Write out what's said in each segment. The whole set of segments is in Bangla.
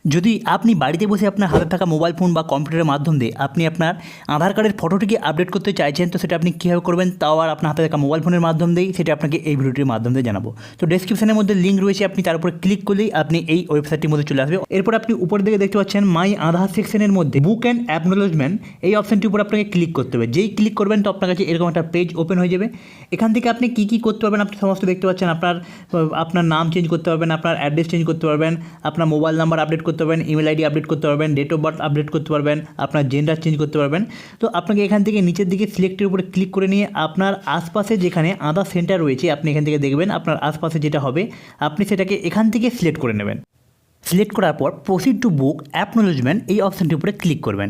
যদি আপনি বাড়িতে বসে আপনার হাতে থাকা মোবাইল ফোন বা কম্পিউটারের মাধ্যম দিয়ে আপনি আপনার আধার কার্ডের ফটোটিকে আপডেট করতে চাইছেন, তো সেটা আপনি কীভাবে করবেন, তাও আর আপনার হাতে থাকা মোবাইল ফোনের মাধ্যম দিয়েই, সেটা আপনাকে এই ভিডিওটির মাধ্যম দিয়ে জানাবো। তো ডেসক্রিপশনের মধ্যে লিঙ্ক রয়েছে, আপনি তার উপরে ক্লিক করলেই আপনি এই ওয়েবসাইটটির মধ্যে চলে আসবে। এরপর আপনি উপরের দিকে দেখতে পাচ্ছেন মাই আধার সেকশনের মধ্যে বুক অ্যান্ড অ্যাকনোলেজমেন্ট, এই অপশনটির উপর আপনাকে ক্লিক করতে হবে। যেই ক্লিক করবেন তো আপনার কাছে এরকম একটা পেজ ওপেন হয়ে যাবে। এখান থেকে আপনি কী করতে পারবেন আপনি সমস্ত দেখতে পাচ্ছেন। আপনার নাম চেঞ্জ করতে পারবেন, আপনার অ্যাড্রেস চেঞ্জ করতে পারবেন, আপনার মোবাইল নাম্বার আপডেট করতে পারবেন, ইমেল আইডি আপডেট করতে পারবেন, ডেট অফ বার্থ আপডেট করতে পারবেন, আপনার জেন্ডার চেঞ্জ করতে পারবেন। তো আপনাকে এখান থেকে নিচের দিকে সিলেক্টের উপরে ক্লিক করে নিয়ে আপনার আশপাশে যেখানে আধার সেন্টার রয়েছে আপনি এখান থেকে দেখবেন আপনার আশপাশে যেটা হবে আপনি সেটাকে এখান থেকে সিলেক্ট করে নেবেন। সিলেক্ট করার পর প্রসিড টু বুক অ্যাকনোলেজমেন্ট এই অপশানটির উপরে ক্লিক করবেন।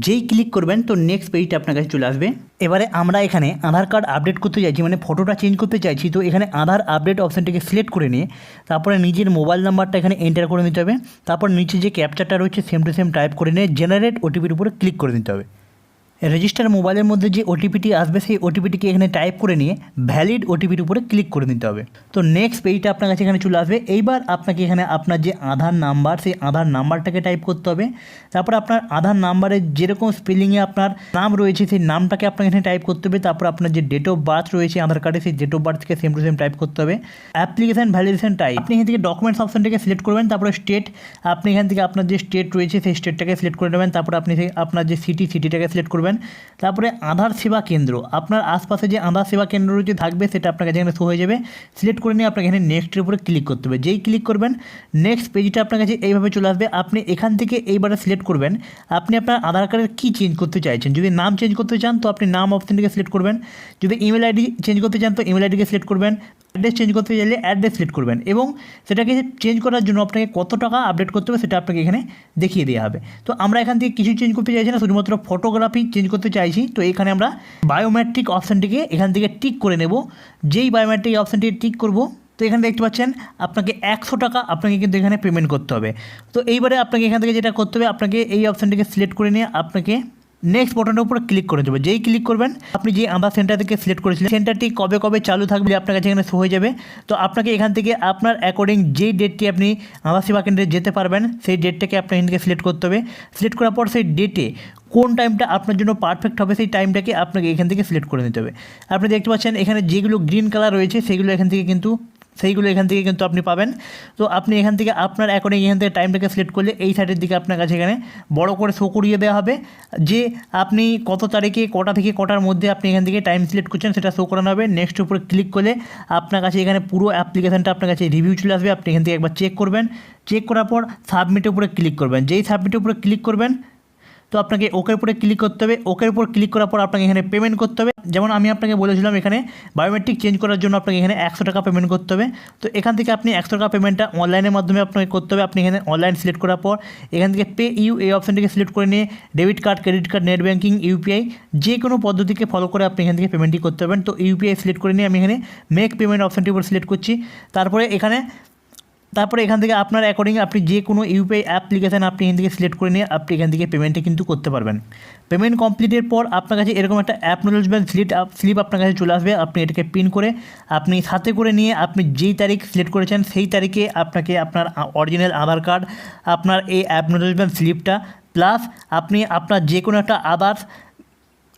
যেই ক্লিক করবেন তো নেক্সট পেজটা আপনার কাছে চলে আসবে। এবারে আমরা এখানে আধার কার্ড আপডেট করতে চাইছি, মানে ফটোটা চেঞ্জ করতে চাইছি। তো এখানে আধার আপডেট অপশানটিকে সিলেক্ট করে নিয়ে তারপরে নিজের মোবাইল নাম্বারটা এখানে এন্টার করে নিতে হবে। তারপর নিচে যে ক্যাপচারটা রয়েছে সেম টু সেম টাইপ করে নিয়ে জেনারেট ওটিপির উপরে ক্লিক করে দিতে হবে। রেজিস্টার মোবাইলের মধ্যে যে ওটিপিটি আসবে সেই ওটিপিটিকে এখানে টাইপ করে নিয়ে ভ্যালিড ওটিপির উপরে ক্লিক করে দিতে হবে। তো নেক্সট পেজটা আপনার কাছে এখানে চলে আসবে। এইবার আপনাকে এখানে আপনার যে আধার নাম্বার সেই আধার নাম্বারটাকে টাইপ করতে হবে। তারপর আপনার আধার নাম্বারের যেরকম স্পেলিংয়ে আপনার নাম রয়েছে সেই নামটাকে আপনাকে এখানে টাইপ করতে হবে। তারপর আপনার যে ডেট অফ বার্থ রয়েছে আধার কার্ডে সেই ডেট অফ বার্থকে সেম টু সেম টাইপ করতে হবে। অ্যাপ্লিকেশান ভ্যালিডেশন টাইপ আপনি এখান থেকে ডকুমেন্টস অপশনটাকে সিলেক্ট করবেন। তারপরে স্টেট আপনি এখান থেকে আপনার যে স্টেট রয়েছে সেই স্টেটটাকে সিলেক্ট করে নেবেন। তারপর আপনি আপনার যে সিটিটাকে সিলেক্ট করবেন। তারপরে আধার সেবা কেন্দ্র আপনার আশপাশে যে আধার সেবা কেন্দ্র রয়েছে থাকবে সেটা আপনার কাছে এখানে শো হয়ে যাবে। সিলেক্ট করে নিয়ে আপনাকে এখানে নেক্সটের উপরে ক্লিক করতে হবে। যেই ক্লিক করবেন নেক্সট পেজটা আপনার কাছে এইভাবে চলে আসবে। আপনি এখান থেকে এইবারে সিলেক্ট করবেন আপনি আপনার আধার কার্ডের কী চেঞ্জ করতে চাইছেন। যদি নাম চেঞ্জ করতে চান তো আপনি নাম অপশনটিকে সিলেক্ট করবেন। যদি ইমেল আইডি চেঞ্জ করতে চান তো ইমেল আইডিকে সিলেক্ট করবেন। অ্যাড্রেস চেঞ্জ করতে চাইলে অ্যাড্রেস সিলেক্ট করবেন এবং সেটাকে চেঞ্জ করার জন্য আপনাকে কত টাকা আপডেট করতে হবে সেটা আপনাকে এখানে দেখিয়ে দেওয়া হবে। তো আমরা এখান থেকে কিছু চেঞ্জ করতে চাইছি না, শুধুমাত্র ফটোগ্রাফি চেঞ্জ করতে চাইছি। তো এখানে আমরা বায়োমেট্রিক অপশানটিকে এখান থেকে টিক করে নেব। যেই বায়োমেট্রিক অপশানটি টিক করব তো এখানে দেখতে পাচ্ছেন আপনাকে 100 টাকা আপনাকে কিন্তু এখানে পেমেন্ট করতে হবে। তো এইবারে আপনাকে এখান থেকে যেটা করতে হবে আপনাকে এই অপশানটিকে সিলেক্ট করে নিয়ে আপনাকে নেক্সট বটনের উপরে ক্লিক করে দেবো। যেই ক্লিক করবেন আপনি যে আধার সেন্টার থেকে সিলেক্ট করেছিলেন সেন্টারটি কবে কবে চালু থাকবে আপনার কাছে এখানে শো হয়ে যাবে। তো আপনাকে এখান থেকে আপনার অ্যাকর্ডিং যেই ডেটটি আপনি আধার সেবা কেন্দ্রে যেতে পারবেন সেই ডেটটাকে আপনার এখান থেকে সিলেক্ট করতে হবে। সিলেক্ট করার পর সেই ডেটে কোন টাইমটা আপনার জন্য পারফেক্ট হবে সেই টাইমটাকে আপনাকে এখান থেকে সিলেক্ট করে নিতে হবে। আপনি দেখতে পাচ্ছেন এখানে যেগুলো গ্রিন কালার রয়েছে সেইগুলো এখান থেকে কিন্তু আপনি পাবেন। তো আপনি এখান থেকে আপনার অ্যাকর্ডিং এখান থেকে টাইমটাকে সিলেক্ট করলে এই সাইডের দিকে আপনার কাছে এখানে বড় করে শো করিয়ে দেওয়া হবে যে আপনি কত তারিখে কটা থেকে কটার মধ্যে আপনি এখান থেকে টাইম সিলেক্ট করছেন সেটা শো করানো হবে। নেক্সট উপরে ক্লিক করলে আপনার কাছে এখানে পুরো অ্যাপ্লিকেশানটা আপনার কাছে রিভিউ চলে আসবে। আপনি এখান থেকে একবার চেক করবেন। চেক করার পর সাবমিটের উপরে ক্লিক করবেন। যেই সাবমিটের উপরে ক্লিক করবেন তো আপনাকে ওকের উপরে ক্লিক করতে হবে। ওকের উপর ক্লিক করার পর আপনাকে এখানে পেমেন্ট করতে হবে। যেমন আমি আপনাকে বলেছিলাম এখানে বায়োমেট্রিক চেঞ্জ করার জন্য আপনাকে এখানে 100 টাকা পেমেন্ট করতে হবে। তো এখান থেকে আপনি 100 টাকা পেমেন্টটা অনলাইনের মাধ্যমে আপনাকে করতে হবে। আপনি এখানে অনলাইন সিলেক্ট করার পর এখান থেকে পে ইউ এই অপশানটিকে সিলেক্ট করে নিয়ে debit card, credit card, net banking, UPI যে কোনো পদ্ধতিকে ফলো করে আপনি এখান থেকে পেমেন্টটি করতে পারবেন। তো ইউপিআই সিলেক্ট করে নিয়ে আমি এখানে মেক পেমেন্ট অপশানটির উপর সিলেক্ট করছি। তারপরে এখান থেকে আপনার অ্যাকর্ডিং আপনি যে কোনো ইউপিআই অ্যাপ্লিকেশান আপনি এখান থেকে সিলেক্ট করে নিয়ে আপনি এখান থেকে পেমেন্টটা কিন্তু করতে পারবেন। পেমেন্ট কমপ্লিটের পর আপনার কাছে এরকম একটা অ্যাকনোলেজমেন্ট স্লিপ আপনার কাছে চলে আসবে। আপনি এটাকে প্রিন্ট করে আপনি সাথে করে নিয়ে আপনি যেই তারিখ সিলেক্ট করেছেন সেই তারিখে আপনাকে আপনার অরিজিনাল আধার কার্ড, আপনার এই অ্যাকনোলেজমেন্ট স্লিপটা প্লাস আপনি আপনার যে কোনো একটা আদার্স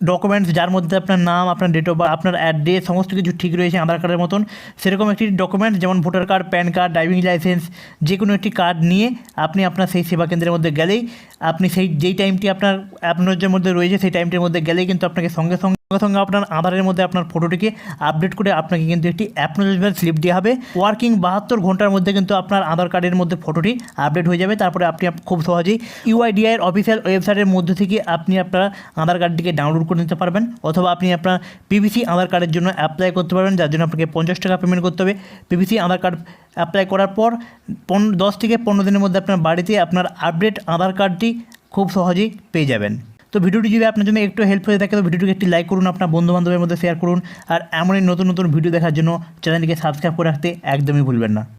ডকুমেন্টস যার মধ্যে আপনার নাম, আপনার ডেট অফ বার্থ, আপনার অ্যাড্রেস সমস্ত কিছু ঠিক রয়েছে আধার কার্ডের মতন সেরকম একটি ডকুমেন্টস যেমন voter card, pan card, driving licence যে কোনো একটি কার্ড নিয়ে আপনি আপনার সেই সেবা কেন্দ্রের মধ্যে গেলেই আপনি যেই টাইমটি আপনার অ্যাকনোলেজের মধ্যে রয়েছে সেই টাইমটির মধ্যে গেলেই কিন্তু আপনাকে সঙ্গে সঙ্গে আপনার আধারের মধ্যে আপনার ফটোটিকে আপডেট করে আপনাকে কিন্তু একটি অ্যাকনোলেজমেন্ট স্লিপ দেওয়া হবে। ওয়ার্কিং 72 ঘন্টার মধ্যে কিন্তু আপনার আধার কার্ডের মধ্যে ফটোটি আপডেট হয়ে যাবে। তারপরে আপনি খুব সহজেই ইউআইডিআইয়ের অফিসিয়াল ওয়েবসাইটের মধ্যে থেকে আপনি আপনার আধার কার্ডটিকে ডাউনলোড করে নিতে পারবেন অথবা আপনি আপনার পিভিসি আধার কার্ডের জন্য অ্যাপ্লাই করতে পারবেন, যার জন্য আপনাকে 50 টাকা পেমেন্ট করতে হবে। পিভিসি আধার কার্ড অ্যাপ্লাই করার পর 10 থেকে 15 দিনের মধ্যে আপনার বাড়িতে আপনার আপডেট আধার কার্ডটি খুব সহজেই পেয়ে যাবেন। তো ভিডিওটি যদি আপনার জন্য একটু হেল্প হয়ে থাকে তো ভিডিওটিকে একটি লাইক করুন, আপনার বন্ধুবান্ধবের মধ্যে শেয়ার করুন আর এমনই নতুন নতুন ভিডিও দেখার জন্য চ্যানেলটিকে সাবস্ক্রাইব করে রাখতে একদমই ভুলবেন না।